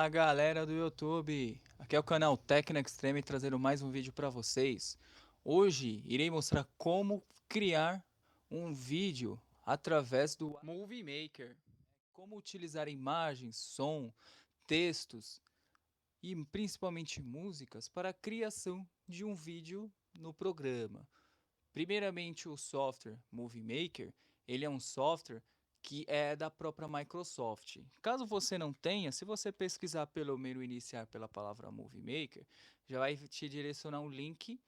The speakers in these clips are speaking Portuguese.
Fala galera do YouTube, aqui é o canal Tecno Extreme trazendo mais um vídeo para vocês. Hoje irei mostrar como criar um vídeo através do Movie Maker. Como utilizar imagens, som, textos e principalmente músicas para a criação de um vídeo no programa. Primeiramente, o software Movie Maker, ele é um software que é da própria Microsoft. Caso você não tenha, se você pesquisar pelo menu iniciar pela palavra Movie Maker, já vai te direcionar um link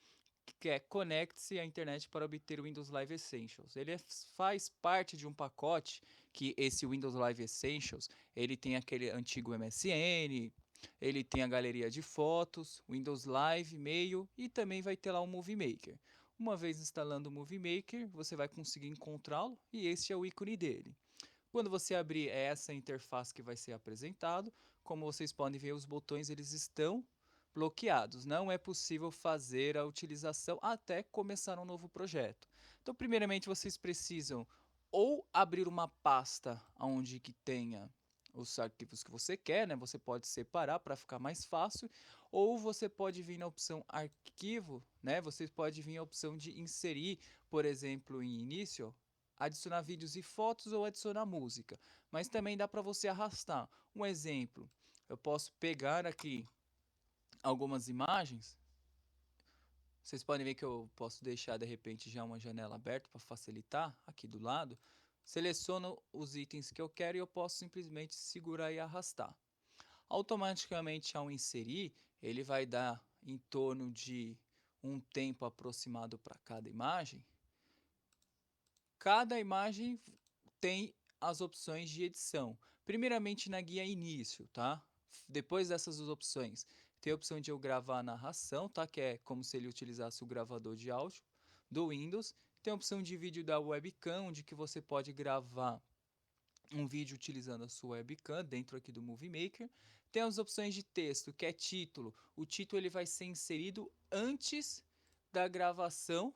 que é Conecte-se à internet para obter o Windows Live Essentials. Ele faz parte de um pacote que esse Windows Live Essentials, ele tem aquele antigo MSN, ele tem a galeria de fotos, Windows Live, e-mail e também vai ter lá o Movie Maker. Uma vez instalando o Movie Maker, você vai conseguir encontrá-lo e este é o ícone dele. Quando você abrir essa interface que vai ser apresentado, como vocês podem ver, os botões eles estão bloqueados. Não é possível fazer a utilização até começar um novo projeto. Então, primeiramente, vocês precisam ou abrir uma pasta onde que tenha os arquivos que você quer, né? Você pode separar para ficar mais fácil, ou você pode vir na opção arquivo, né? Você pode vir a opção de inserir, por exemplo, em início, adicionar vídeos e fotos ou adicionar música, mas também dá para você arrastar. Um exemplo, eu posso pegar aqui algumas imagens. Vocês podem ver que eu posso deixar de repente já uma janela aberta para facilitar aqui do lado. Seleciono os itens que eu quero e eu posso simplesmente segurar e arrastar. Automaticamente ao inserir, ele vai dar em torno de um tempo aproximado para cada imagem. Cada imagem tem as opções de edição. Primeiramente na guia início, tá? Depois dessas duas opções, tem a opção de eu gravar a narração, tá? Que é como se ele utilizasse o gravador de áudio do Windows. Tem a opção de vídeo da webcam, onde que você pode gravar um vídeo utilizando a sua webcam dentro aqui do Movie Maker. Tem as opções de texto, que é título. O título ele vai ser inserido antes da gravação,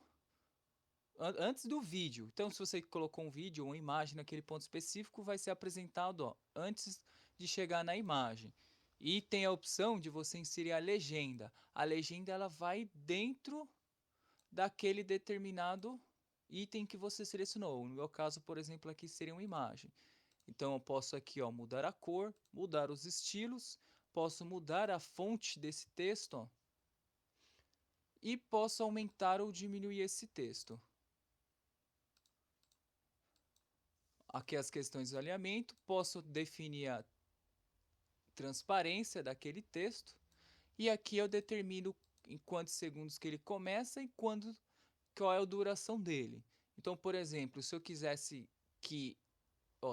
antes do vídeo. Então, se você colocou um vídeo ou uma imagem naquele ponto específico, vai ser apresentado antes de chegar na imagem. E tem a opção de você inserir a legenda. A legenda ela vai dentro daquele determinado item que você selecionou. No meu caso, por exemplo, aqui seria uma imagem. Então eu posso aqui mudar a cor, mudar os estilos, posso mudar a fonte desse texto e posso aumentar ou diminuir esse texto. Aqui as questões de alinhamento, posso definir a transparência daquele texto e aqui eu determino em quantos segundos que ele começa e qual é a duração dele. Então, por exemplo, se eu quisesse que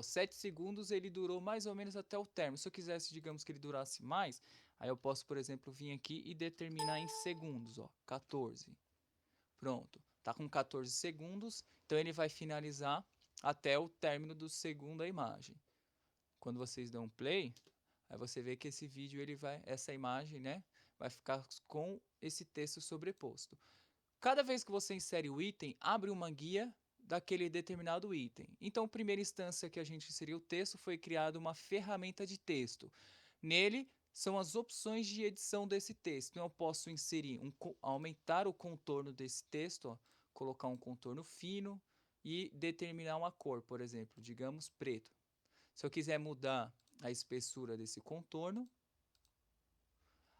7 segundos ele durou mais ou menos até o término. Se eu quisesse, digamos que ele durasse mais, aí eu posso, por exemplo, vir aqui e determinar em segundos, 14. Pronto, tá com 14 segundos, então ele vai finalizar até o término do segundo a imagem. Quando vocês dão play, aí você vê que esse vídeo ele vai, essa imagem, né, vai ficar com esse texto sobreposto. Cada vez que você insere o item, abre uma guia daquele determinado item. Então, primeira instância que a gente inseriu o texto, foi criada uma ferramenta de texto. Nele são as opções de edição desse texto. Então, eu posso inserir, aumentar o contorno desse texto, colocar um contorno fino e determinar uma cor, por exemplo, digamos preto. Se eu quiser mudar a espessura desse contorno,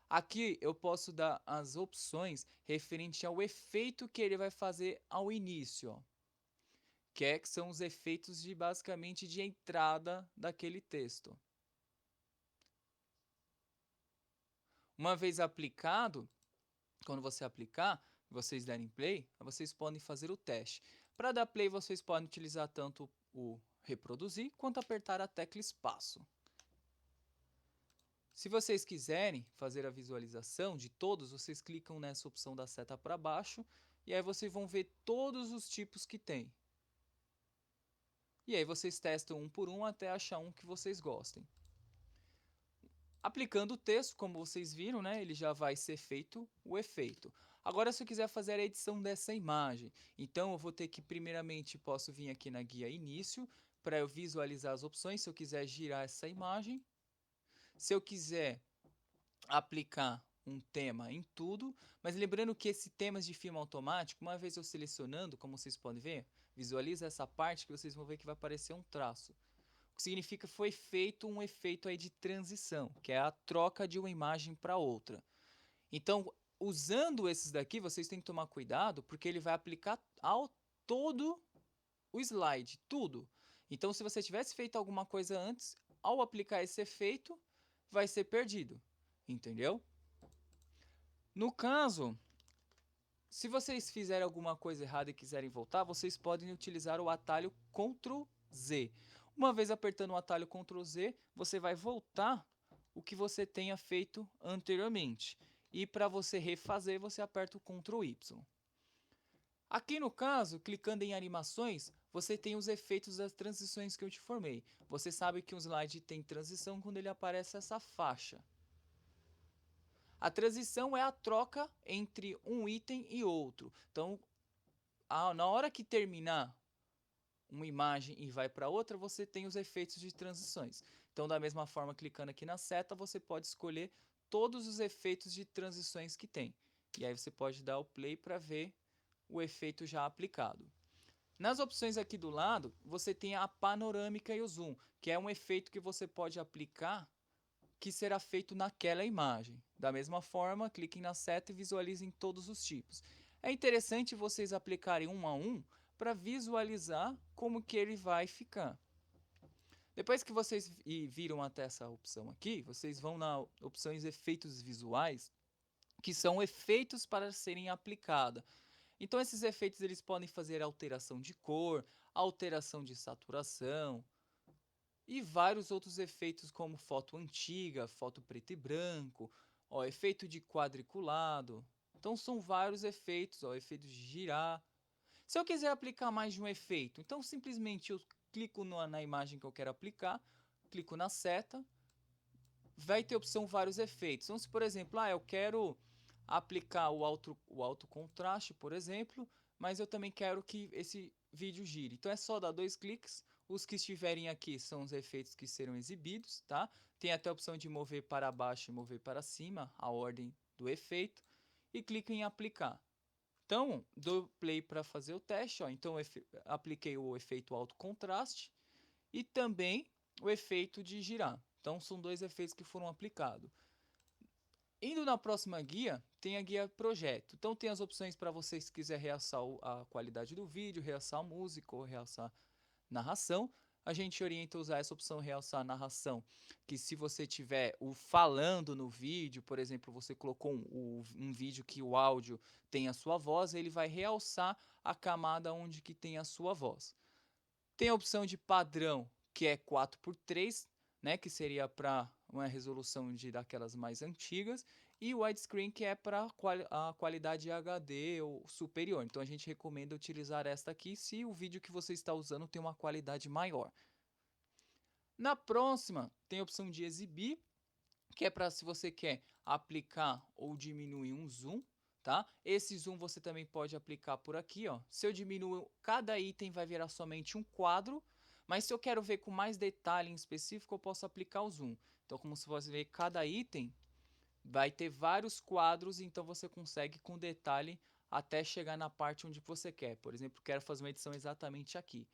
aqui eu posso dar as opções referente ao efeito que ele vai fazer ao início, que são os efeitos de basicamente de entrada daquele texto. Uma vez aplicado, quando você aplicar, vocês derem play, vocês podem fazer o teste. Para dar play, vocês podem utilizar tanto o reproduzir quanto apertar a tecla espaço. Se vocês quiserem fazer a visualização de todos, vocês clicam nessa opção da seta para baixo e aí vocês vão ver todos os tipos que tem. E aí vocês testam um por um até achar um que vocês gostem. Aplicando o texto, como vocês viram, né, ele já vai ser feito o efeito. Agora, se eu quiser fazer a edição dessa imagem, então eu vou ter que, primeiramente, posso vir aqui na guia início, para eu visualizar as opções, se eu quiser girar essa imagem. se eu quiser aplicar um tema em tudo, mas lembrando que esse temas de filme automático, uma vez eu selecionando, como vocês podem ver, visualiza essa parte que vocês vão ver que vai aparecer um traço. O que significa que foi feito um efeito aí de transição, que é a troca de uma imagem para outra. Então, usando esses daqui, vocês têm que tomar cuidado, porque ele vai aplicar ao todo o slide, tudo. Então, se você tivesse feito alguma coisa antes, ao aplicar esse efeito, vai ser perdido, entendeu? No caso, se vocês fizerem alguma coisa errada e quiserem voltar, vocês podem utilizar o atalho Ctrl Z. Uma vez apertando o atalho Ctrl Z, você vai voltar o que você tenha feito anteriormente. E para você refazer, você aperta o Ctrl Y. Aqui no caso, clicando em animações, você tem os efeitos das transições que eu te formei. Você sabe que um slide tem transição quando ele aparece essa faixa. A transição é a troca entre um item e outro. Então, na hora que terminar uma imagem e vai para outra, você tem os efeitos de transições. Então, da mesma forma, clicando aqui na seta, você pode escolher todos os efeitos de transições que tem. E aí você pode dar o play para ver o efeito já aplicado. Nas opções aqui do lado, você tem a panorâmica e o zoom, que é um efeito que você pode aplicar que será feito naquela imagem. Da mesma forma, cliquem na seta e visualizem todos os tipos. É interessante vocês aplicarem um a um para visualizar como que ele vai ficar. Depois que vocês viram até essa opção aqui, vocês vão na opções efeitos visuais, que são efeitos para serem aplicados. Então esses efeitos eles podem fazer alteração de cor, alteração de saturação e vários outros efeitos como foto antiga, foto preto e branco, ó, efeito de quadriculado. Então são vários efeitos, ó, efeito de girar. Se eu quiser aplicar mais de um efeito, então simplesmente eu clico na imagem que eu quero aplicar, clico na seta, vai ter opção vários efeitos. Então se por exemplo, eu quero aplicar o alto contraste, por exemplo, mas eu também quero que esse vídeo gire. Então é só dar 2 cliques, os que estiverem aqui são os efeitos que serão exibidos, tá? Tem até a opção de mover para baixo e mover para cima, a ordem do efeito, e clica em aplicar. Então, dou play para fazer o teste, ó. Então apliquei o efeito alto contraste e também o efeito de girar. Então são 2 efeitos que foram aplicados. Indo na próxima guia, tem a guia projeto. Então tem as opções para vocês que quiser realçar a qualidade do vídeo, realçar a música ou realçar narração. A gente orienta a usar essa opção realçar a narração, que se você tiver o falando no vídeo, por exemplo, você colocou um vídeo que o áudio tem a sua voz, ele vai realçar a camada onde que tem a sua voz. Tem a opção de padrão, que é 4:3, né, que seria para uma resolução daquelas mais antigas, e o widescreen, que é para a qualidade HD ou superior. Então a gente recomenda utilizar esta aqui se o vídeo que você está usando tem uma qualidade maior. Na próxima, tem a opção de exibir, que é para se você quer aplicar ou diminuir um zoom, tá? Esse zoom você também pode aplicar por aqui, ó. Se eu diminuo, cada item vai virar somente um quadro, mas se eu quero ver com mais detalhe em específico, eu posso aplicar o zoom. Então, como você pode ver, cada item vai ter vários quadros, então você consegue com detalhe até chegar na parte onde você quer. Por exemplo, quero fazer uma edição exatamente aqui.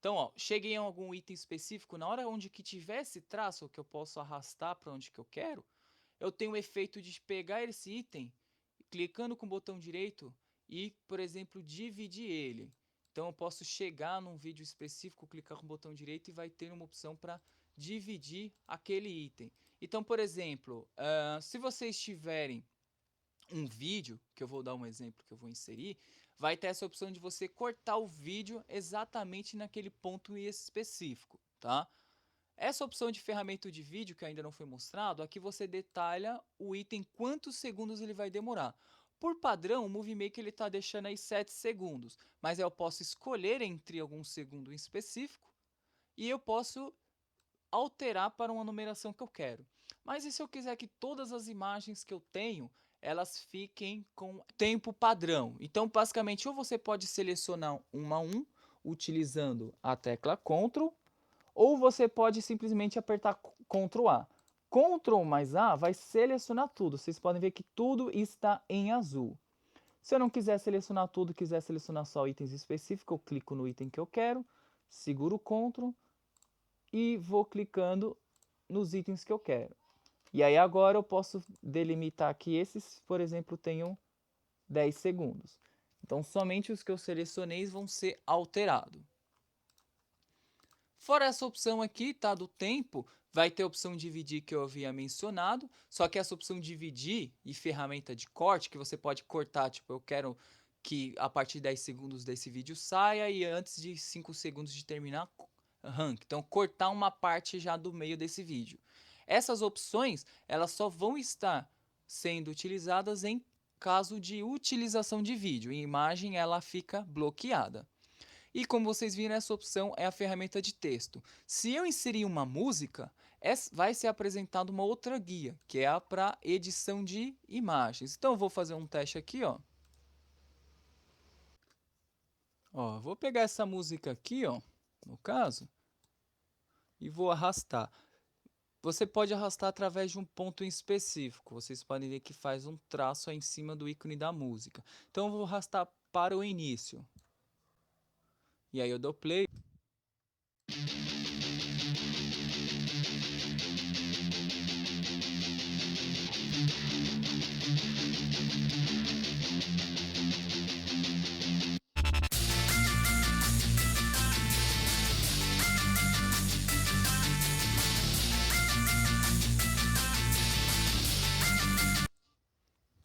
Então, ó, cheguei em algum item específico, na hora onde que tiver esse traço, que eu posso arrastar para onde que eu quero, eu tenho o efeito de pegar esse item, clicando com o botão direito e, por exemplo, dividir ele. Então eu posso chegar num vídeo específico, clicar com o botão direito e vai ter uma opção para dividir aquele item. Então, por exemplo, se vocês tiverem um vídeo, que eu vou dar um exemplo que eu vou inserir, vai ter essa opção de você cortar o vídeo exatamente naquele ponto específico, tá? Essa opção de ferramenta de vídeo que ainda não foi mostrado, aqui você detalha o item, quantos segundos ele vai demorar. Por padrão, o Movie Maker ele está deixando aí 7 segundos, mas eu posso escolher entre algum segundo em específico e eu posso alterar para uma numeração que eu quero. Mas e se eu quiser que todas as imagens que eu tenho, elas fiquem com tempo padrão? Então, basicamente, ou você pode selecionar um a um, utilizando a tecla Ctrl, ou você pode simplesmente apertar Ctrl A. Ctrl mais A vai selecionar tudo. Vocês podem ver que tudo está em azul. Se eu não quiser selecionar tudo, quiser selecionar só itens específicos, eu clico no item que eu quero, seguro o Ctrl e vou clicando nos itens que eu quero. E aí agora eu posso delimitar que esses, por exemplo, tenham 10 segundos. Então somente os que eu selecionei vão ser alterados. Fora essa opção aqui, tá, do tempo, vai ter a opção dividir que eu havia mencionado, só que essa opção dividir e ferramenta de corte, que você pode cortar, tipo, eu quero que a partir de 10 segundos desse vídeo saia e antes de 5 segundos de terminar, arranque. Então, cortar uma parte já do meio desse vídeo. Essas opções, elas só vão estar sendo utilizadas em caso de utilização de vídeo. Em imagem, ela fica bloqueada. E como vocês viram, essa opção é a ferramenta de texto. Se eu inserir uma música, vai ser apresentada uma outra guia, que é a para edição de imagens. Então eu vou fazer um teste aqui, ó. Ó, vou pegar essa música aqui, ó, no caso, e vou arrastar. Você pode arrastar através de um ponto em específico. Vocês podem ver que faz um traço aí em cima do ícone da música. Então eu vou arrastar para o início. E aí eu dou play.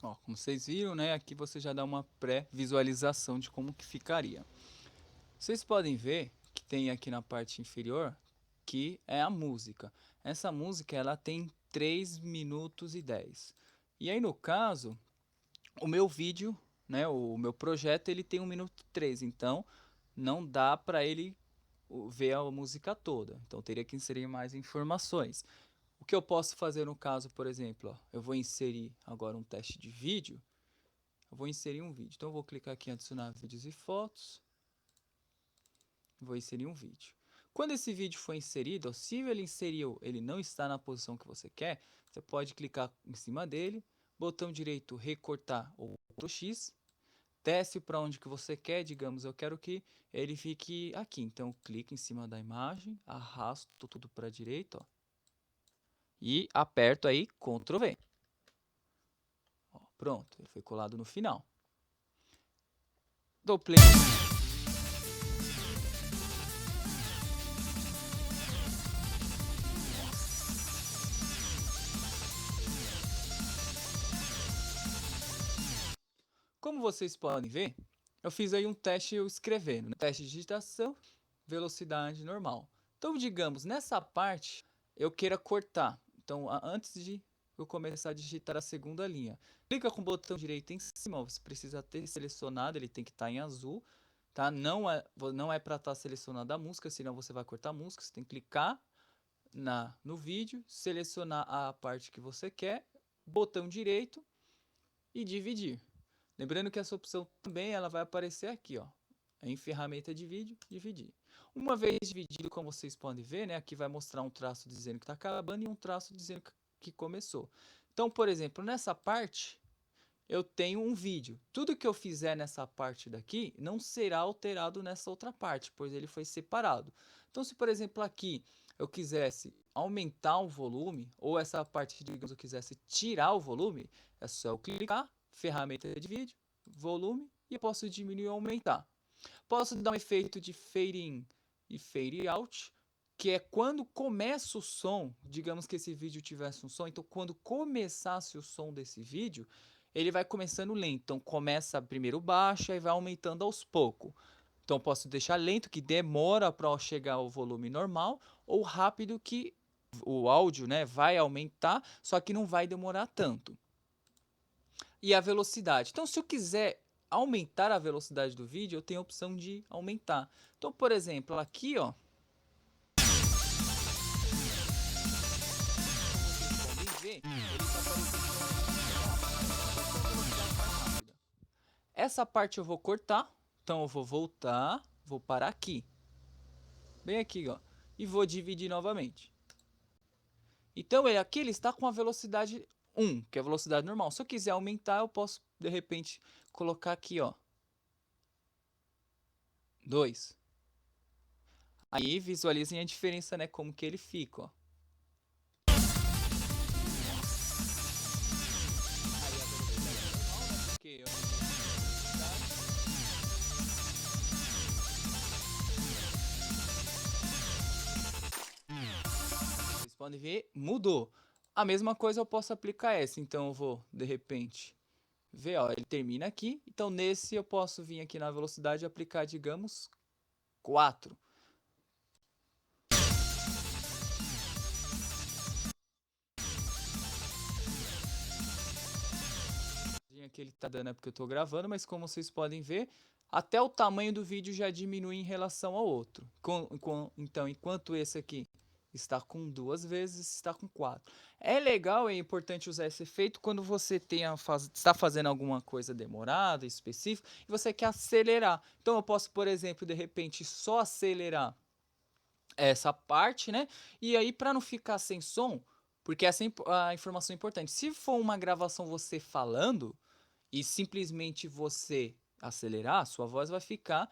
Ó, como vocês viram, né, aqui você já dá uma pré-visualização de como que ficaria. Vocês podem ver que tem aqui na parte inferior que é a música. Essa música ela tem 3 minutos e 10. E aí no caso, o meu vídeo, né, o meu projeto, ele tem 1 minuto e 3, então não dá para ele ver a música toda. Então teria que inserir mais informações. O que eu posso fazer no caso, por exemplo, ó, eu vou inserir agora um teste de vídeo. Eu vou inserir um vídeo. Então eu vou clicar aqui em adicionar vídeos e fotos. Vou inserir um vídeo. Quando esse vídeo for inserido, ó, se ele inseriu, ele não está na posição que você quer, você pode clicar em cima dele, botão direito recortar ou Ctrl X, desce para onde que você quer, digamos, eu quero que ele fique aqui. Então clique em cima da imagem, arrasto tudo para a direita, ó, e aperto aí Ctrl V. Ó, pronto, ele foi colado no final. Dou play. Como vocês podem ver, eu fiz aí um teste eu escrevendo, né? Teste de digitação, velocidade normal. Então, digamos, nessa parte eu queira cortar. Então, antes de eu começar a digitar a segunda linha, clica com o botão direito em cima, você precisa ter selecionado, ele tem que estar em azul, tá? Não é para estar selecionada a música, senão você vai cortar a música, você tem que clicar no vídeo, selecionar a parte que você quer, botão direito e dividir. Lembrando que essa opção também ela vai aparecer aqui, ó, em ferramenta de vídeo, dividir. Uma vez dividido, como vocês podem ver, né, aqui vai mostrar um traço dizendo que está acabando e um traço dizendo que começou. Então, por exemplo, nessa parte, eu tenho um vídeo. Tudo que eu fizer nessa parte daqui não será alterado nessa outra parte, pois ele foi separado. Então, se por exemplo aqui eu quisesse aumentar o volume, ou essa parte, digamos, eu quisesse tirar o volume, é só eu clicar, ferramenta de vídeo, volume, e eu posso diminuir ou aumentar. Posso dar um efeito de fade in e fade out, que é quando começa o som, digamos que esse vídeo tivesse um som, então quando começasse o som desse vídeo, ele vai começando lento. Então começa primeiro baixo e vai aumentando aos poucos. Então posso deixar lento, que demora para chegar ao volume normal, ou rápido, que o áudio, né, vai aumentar, só que não vai demorar tanto. E a velocidade. Então se eu quiser aumentar a velocidade do vídeo, eu tenho a opção de aumentar. Então, por exemplo, aqui, ó, essa parte eu vou cortar, então eu vou voltar, vou parar aqui, bem aqui, ó, e vou dividir novamente. Então aqui ele está com a velocidade 1, que é a velocidade normal. Se eu quiser aumentar, eu posso de repente colocar aqui, ó, 2. Aí visualizem a diferença, né, como que ele fica, ó. Vocês podem ver, mudou. A mesma coisa eu posso aplicar essa, então eu vou, de repente, ver, ó, ele termina aqui. Então nesse eu posso vir aqui na velocidade e aplicar, digamos, 4. Que ele tá dando é porque eu tô gravando, mas como vocês podem ver, até o tamanho do vídeo já diminui em relação ao outro. Então, enquanto esse aqui está com 2 vezes, está com 4. É legal, é importante usar esse efeito quando você está fazendo alguma coisa demorada, específica, e você quer acelerar. Então eu posso, por exemplo, de repente, só acelerar essa parte, né? E aí, para não ficar sem som, porque essa é a informação importante. Se for uma gravação você falando, e simplesmente você acelerar, sua voz vai ficar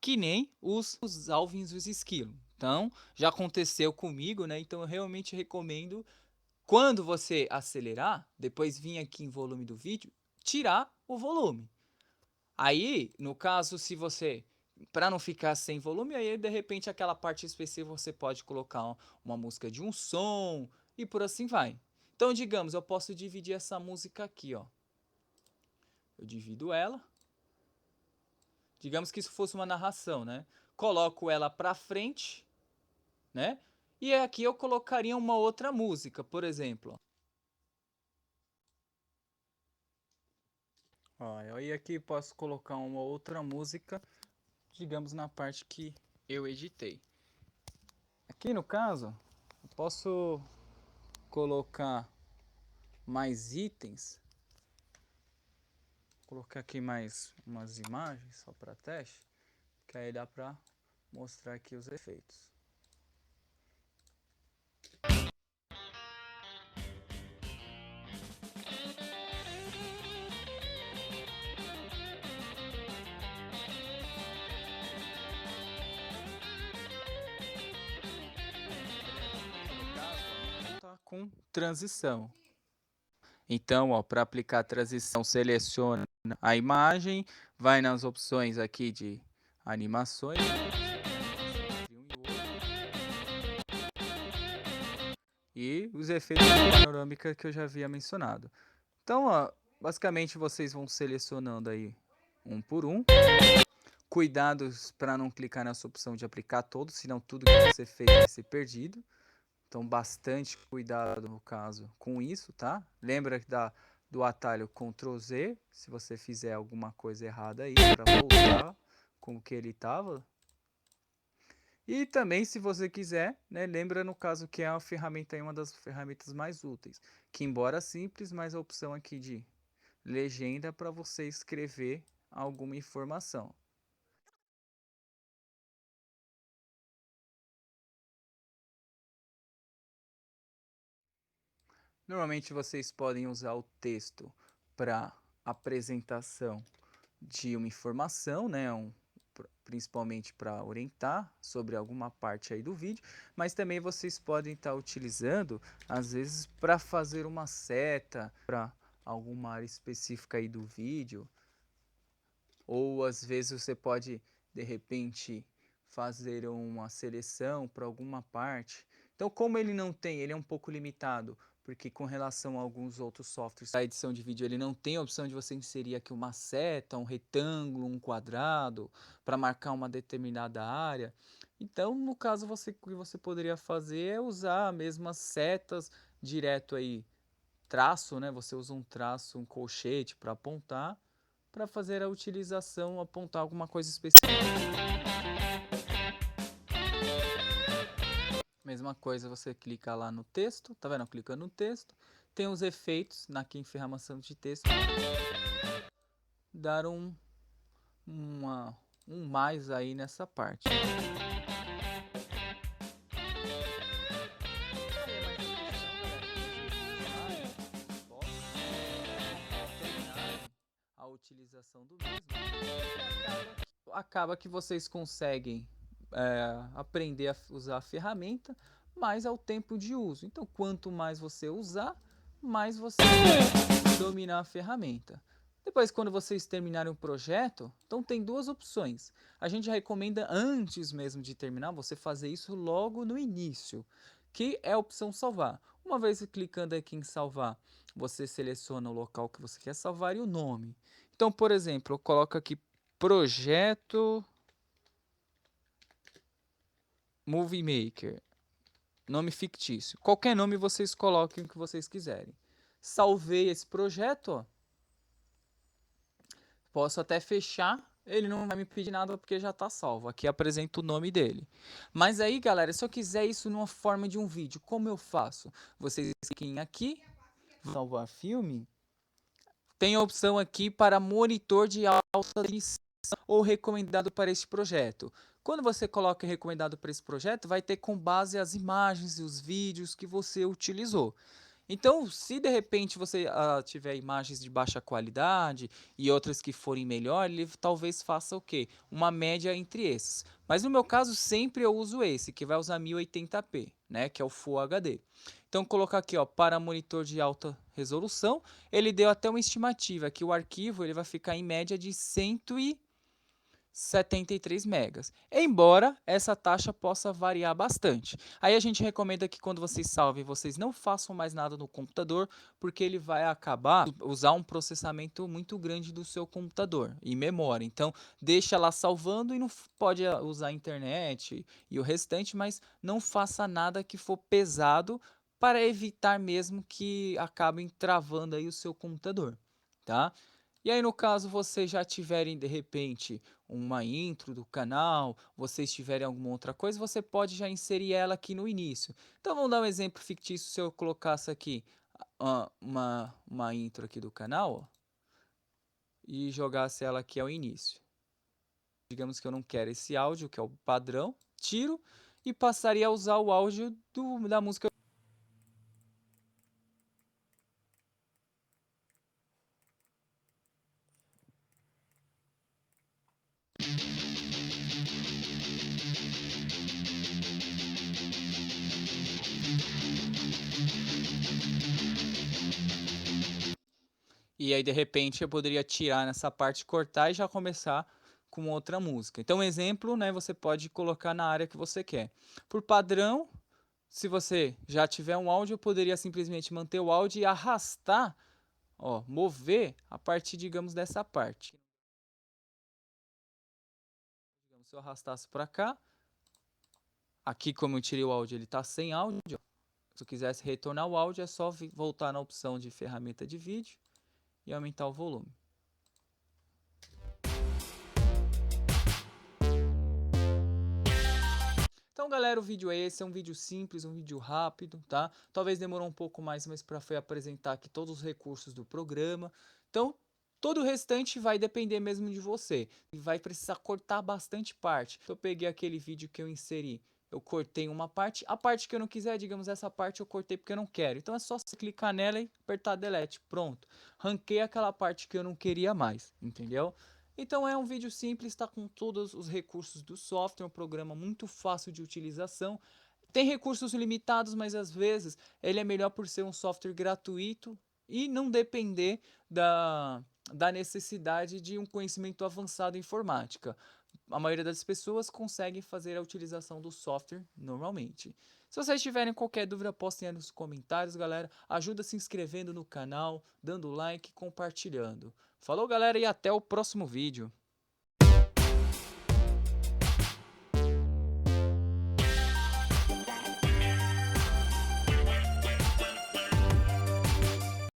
que nem os alvins e os esquilos. Então, já aconteceu comigo, né? Então, eu realmente recomendo, quando você acelerar, depois vir aqui em volume do vídeo, tirar o volume. Aí, no caso, se você, para não ficar sem volume, aí de repente aquela parte específica você pode colocar uma música de um som e por assim vai. Então, digamos, eu posso dividir essa música aqui, ó. Eu divido ela. Digamos que isso fosse uma narração, né? Coloco ela para frente, né? E aqui eu colocaria uma outra música, por exemplo. Ó, aí aqui posso colocar uma outra música, digamos na parte que eu editei. Aqui no caso, eu posso colocar mais itens. Vou colocar aqui mais umas imagens só para teste, que aí dá para mostrar aqui os efeitos. Tá com transição. Então, ó, para aplicar a transição, seleciona a imagem, vai nas opções aqui de animações. E os efeitos panorâmica que eu já havia mencionado. Então, ó, basicamente vocês vão selecionando aí um por um. Cuidados para não clicar nessa opção de aplicar todos, senão tudo que você fez vai ser perdido. Então, bastante cuidado no caso com isso, tá? Lembra do atalho Ctrl Z, se você fizer alguma coisa errada aí, para voltar como que ele estava. E também, se você quiser, né, lembra no caso que é uma ferramenta, uma das ferramentas mais úteis, que embora simples, mas a opção aqui de legenda para você escrever alguma informação. Normalmente vocês podem usar o texto para apresentação de uma informação, né, principalmente para orientar sobre alguma parte aí do vídeo, mas também vocês podem estar utilizando, às vezes, para fazer uma seta para alguma área específica aí do vídeo, ou às vezes você pode, de repente, fazer uma seleção para alguma parte. Então, como ele não tem, ele é um pouco limitado, porque com relação a alguns outros softwares, a edição de vídeo ele não tem a opção de você inserir aqui uma seta, um retângulo, um quadrado, para marcar uma determinada área. Então, no caso, o que você poderia fazer é usar as mesmas setas direto aí, traço, né? Você usa um traço, um colchete para apontar, para fazer a utilização, apontar alguma coisa específica. Mesma coisa, você clica lá no texto, tá vendo? Clica no texto, tem os efeitos, aqui em ferramenta de texto, dar um mais aí nessa parte. utilização do mesmo, acaba que vocês conseguem aprender a usar a ferramenta, mas ao tempo de uso. Então, quanto mais você usar, mais você vai dominar a ferramenta. Depois, quando vocês terminarem o projeto, então tem duas opções. A gente recomenda, antes mesmo de terminar, você fazer isso logo no início, que é a opção salvar. Uma vez clicando aqui em salvar, você seleciona o local que você quer salvar e o nome. Então, por exemplo, eu coloco aqui projeto Movie Maker, nome fictício. Qualquer nome vocês coloquem o que vocês quiserem. Salvei esse projeto, ó. Posso até fechar, ele não vai me pedir nada porque já está salvo. Aqui apresenta o nome dele. Mas aí, galera, se eu quiser isso numa forma de um vídeo, como eu faço? Vocês cliquem aqui, salvar filme. Tem a opção aqui para monitor de alta definição ou recomendado para este projeto. Quando você coloca recomendado para esse projeto, vai ter com base as imagens e os vídeos que você utilizou. Então, se de repente você tiver imagens de baixa qualidade e outras que forem melhor, ele talvez faça o quê? Uma média entre esses. Mas no meu caso, sempre eu uso esse, que vai usar 1080p, né? Que é o Full HD. Então, colocar aqui, ó, para monitor de alta resolução, ele deu até uma estimativa que o arquivo ele vai ficar em média de 173 megas, embora essa taxa possa variar bastante. Aí a gente recomenda que quando vocês salvem, vocês não façam mais nada no computador, porque ele vai acabar usar um processamento muito grande do seu computador e memória. Então, deixa lá salvando e não pode usar a internet e o restante, mas não faça nada que for pesado para evitar mesmo que acabem travando aí o seu computador, tá? E aí, no caso, vocês já tiverem, de repente, uma intro do canal, vocês tiverem alguma outra coisa, você pode já inserir ela aqui no início. Então, vamos dar um exemplo fictício, se eu colocasse aqui uma intro aqui do canal, ó, e jogasse ela aqui ao início. Digamos que eu não quero esse áudio, que é o padrão, tiro e passaria a usar o áudio da música. E aí, de repente, eu poderia tirar nessa parte, cortar e já começar com outra música. Então, exemplo, né, você pode colocar na área que você quer. Por padrão, se você já tiver um áudio, eu poderia simplesmente manter o áudio e arrastar, ó, mover a partir, digamos, dessa parte. Digamos, se eu arrastasse para cá, aqui como eu tirei o áudio, ele está sem áudio. Se eu quisesse retornar o áudio, é só voltar na opção de ferramenta de vídeo e aumentar o volume. Então, galera, o vídeo é esse, é um vídeo simples, um vídeo rápido, tá? Talvez demorou um pouco mais, mas para apresentar aqui todos os recursos do programa. Então, todo o restante vai depender mesmo de você. E vai precisar cortar bastante parte. Então, eu peguei aquele vídeo que eu inseri, eu cortei uma parte. A parte que eu não quiser, digamos, essa parte eu cortei porque eu não quero. Então, é só você clicar nela e apertar Delete. Pronto. Ranquei aquela parte que eu não queria mais, entendeu? Então é um vídeo simples, está com todos os recursos do software, um programa muito fácil de utilização. Tem recursos limitados, mas às vezes ele é melhor por ser um software gratuito e não depender da necessidade de um conhecimento avançado em informática. A maioria das pessoas consegue fazer a utilização do software normalmente. Se vocês tiverem qualquer dúvida, postem aí nos comentários, galera. Ajuda se inscrevendo no canal, dando like e compartilhando. Falou, galera, e até o próximo vídeo.